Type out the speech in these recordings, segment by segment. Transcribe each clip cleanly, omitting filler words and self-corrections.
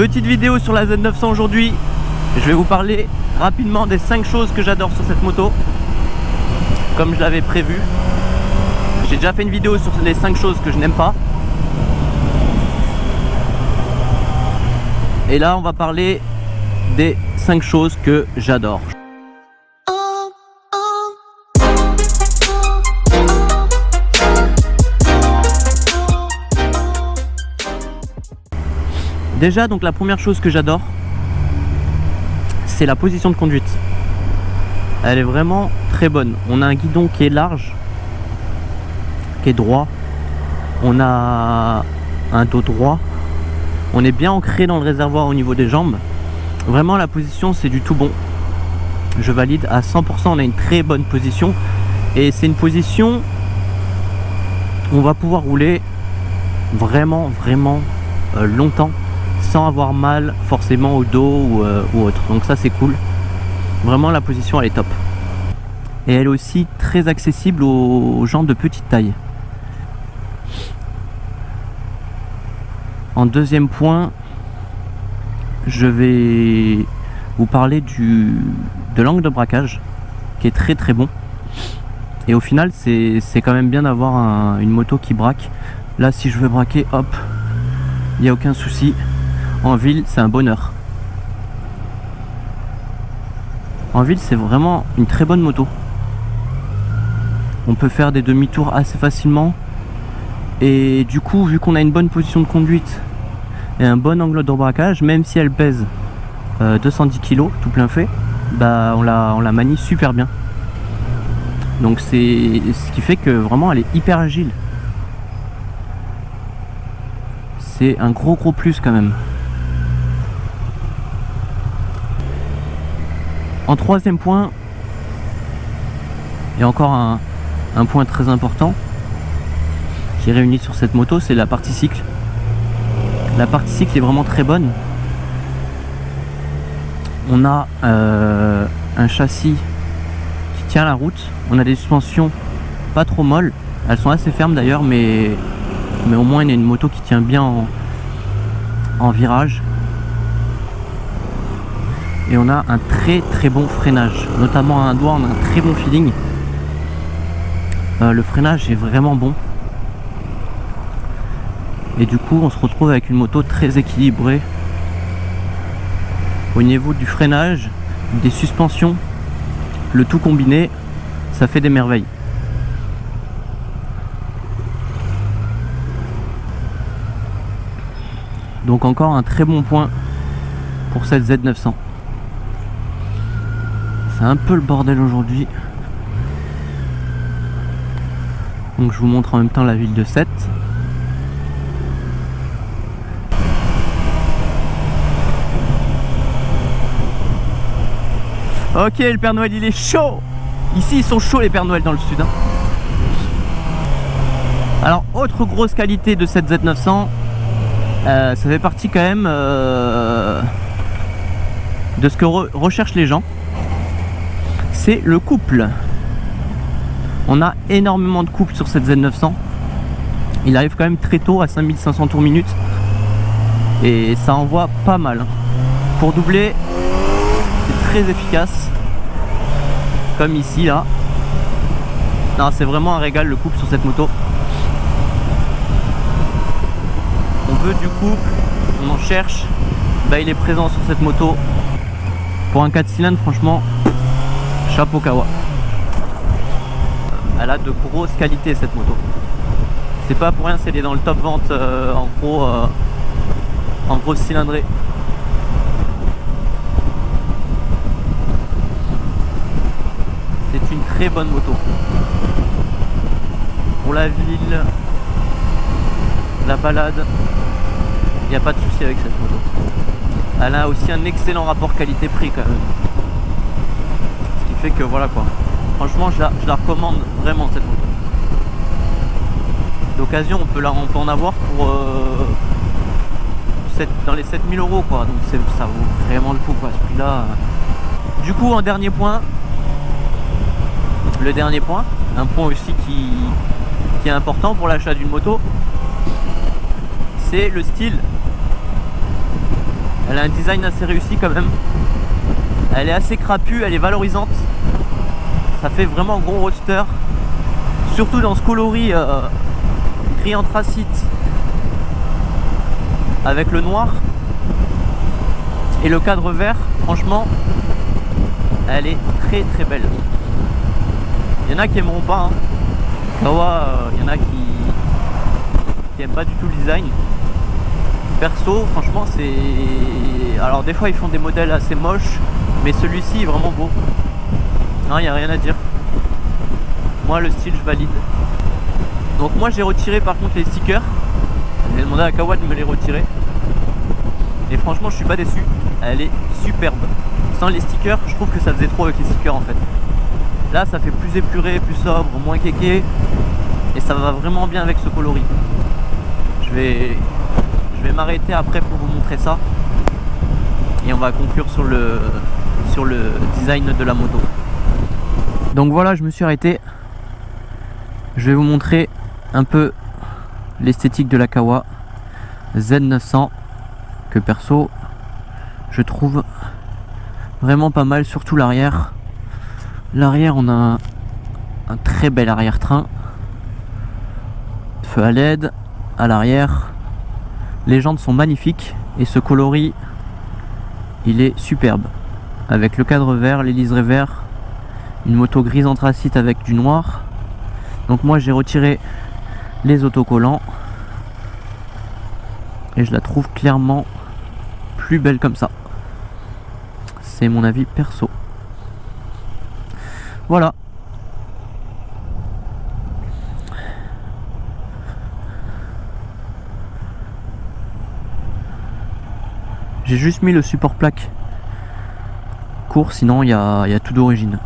Petite vidéo sur la Z900 aujourd'hui. Je vais vous parler rapidement des 5 choses que j'adore sur cette moto. Comme je l'avais prévu. J'ai déjà fait une vidéo sur les 5 choses que je n'aime pas. Et là on va parler des 5 choses que j'adore. Déjà, donc la première chose que j'adore, c'est la position de conduite. Elle est vraiment très bonne. On a un guidon qui est large, qui est droit. On a un dos droit. On est bien ancré dans le réservoir au niveau des jambes. Vraiment, la position, c'est du tout bon. Je valide à 100%. On a une très bonne position. Et c'est une position où on va pouvoir rouler vraiment longtemps, sans avoir mal forcément au dos ou autre. Donc ça c'est cool. Vraiment la position elle est top. Et elle est aussi très accessible aux gens de petite taille. En deuxième point, je vais vous parler de l'angle de braquage qui est très bon. Et au final c'est quand même bien d'avoir une moto qui braque. Là si je veux braquer, hop, il n'y a aucun souci. En ville, c'est un bonheur. En ville, c'est vraiment une très bonne moto. On peut faire des demi-tours assez facilement. Et du coup, vu qu'on a une bonne position de conduite et un bon angle de braquage, même si elle pèse 210 kg tout plein fait, bah on la manie super bien. Donc c'est ce qui fait que vraiment elle est hyper agile. C'est un gros plus quand même. En troisième point, il y a encore un point très important qui est réuni sur cette moto, c'est la partie cycle. La partie cycle est vraiment très bonne. On a un châssis qui tient la route. On a des suspensions pas trop molles. Elles sont assez fermes d'ailleurs, mais au moins il y a une moto qui tient bien en virage. Et on a un très bon freinage, notamment à un doigt on a un très bon feeling. Le freinage est vraiment bon. Et du coup on se retrouve avec une moto très équilibrée au niveau du freinage, des suspensions, le tout combiné, ça fait des merveilles. Donc encore un très bon point pour cette Z900. C'est un peu le bordel aujourd'hui. Donc je vous montre en même temps la ville de Sète. Ok, le Père Noël il est chaud. Ici ils sont chauds les Pères Noël dans le sud. Alors autre grosse qualité de cette Z900, ça fait partie quand même de ce que recherchent les gens. C'est le couple. On a énormément de couple sur cette Z900. Il arrive quand même très tôt à 5500 tours minute. Et ça envoie pas mal. Pour doubler, c'est très efficace. Comme ici là. Non, c'est vraiment un régal le couple sur cette moto. On veut du couple, on en cherche. Bah, il est présent sur cette moto. Pour un 4 cylindres, franchement, chapeau kawa. Elle a de grosses qualités cette moto. C'est pas pour rien si elle est dans le top vente en gros cylindrée. C'est une très bonne moto. Pour la ville, la balade, il n'y a pas de souci avec cette moto. Elle a aussi un excellent rapport qualité-prix quand même. Ce qui fait que voilà quoi. Franchement je la recommande vraiment cette moto. D'occasion on peut en avoir pour dans les 7000 € quoi. Donc ça vaut vraiment le coup quoi, à ce prix là. Du coup en dernier point, le dernier point, un point aussi qui est important pour l'achat d'une moto, c'est le style. Elle a un design assez réussi quand même. Elle est assez crapue, elle est valorisante. Ça fait vraiment gros roadster. Surtout dans ce coloris gris anthracite avec le noir et le cadre vert. Franchement, elle est très très belle. Il y en a qui aimeront pas. Kawa, il y en a qui aiment pas du tout le design. Perso, franchement, c'est... Alors des fois ils font des modèles assez moches, mais celui-ci est vraiment beau. Non, il n'y a rien à dire. Moi, le style, je valide. Donc moi, j'ai retiré par contre les stickers. J'ai demandé à Kawa de me les retirer. Et franchement, je suis pas déçu. Elle est superbe. Sans les stickers, je trouve que ça faisait trop avec les stickers en fait. Là, ça fait plus épuré, plus sobre, moins kéké. Et ça va vraiment bien avec ce coloris. Je vais m'arrêter après pour vous montrer ça. Et on va conclure sur le design de la moto. Donc voilà, je me suis arrêté. Je vais vous montrer un peu l'esthétique de la Kawa Z900 que perso je trouve vraiment pas mal, surtout l'arrière. L'arrière, on a un très bel arrière-train, feu à LED à l'arrière, les jantes sont magnifiques et ce coloris il est superbe avec le cadre vert, les liserés verts, une moto grise anthracite avec du noir. Donc moi j'ai retiré les autocollants et je la trouve clairement plus belle comme ça. C'est mon avis perso. Voilà. J'ai juste mis le support plaque court, sinon il y a tout d'origine.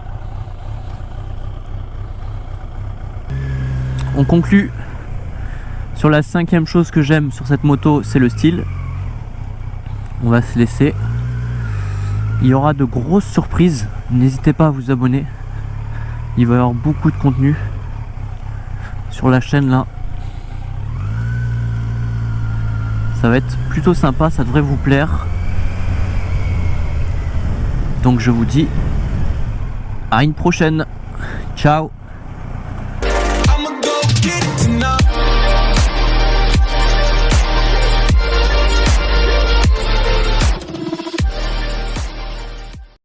On conclut sur la 5e chose que j'aime sur cette moto, c'est le style. On va se laisser. Il y aura de grosses surprises, n'hésitez pas à vous abonner. Il va y avoir beaucoup de contenu sur la chaîne là. Ça va être plutôt sympa, ça devrait vous plaire. Donc je vous dis à une prochaine. Ciao.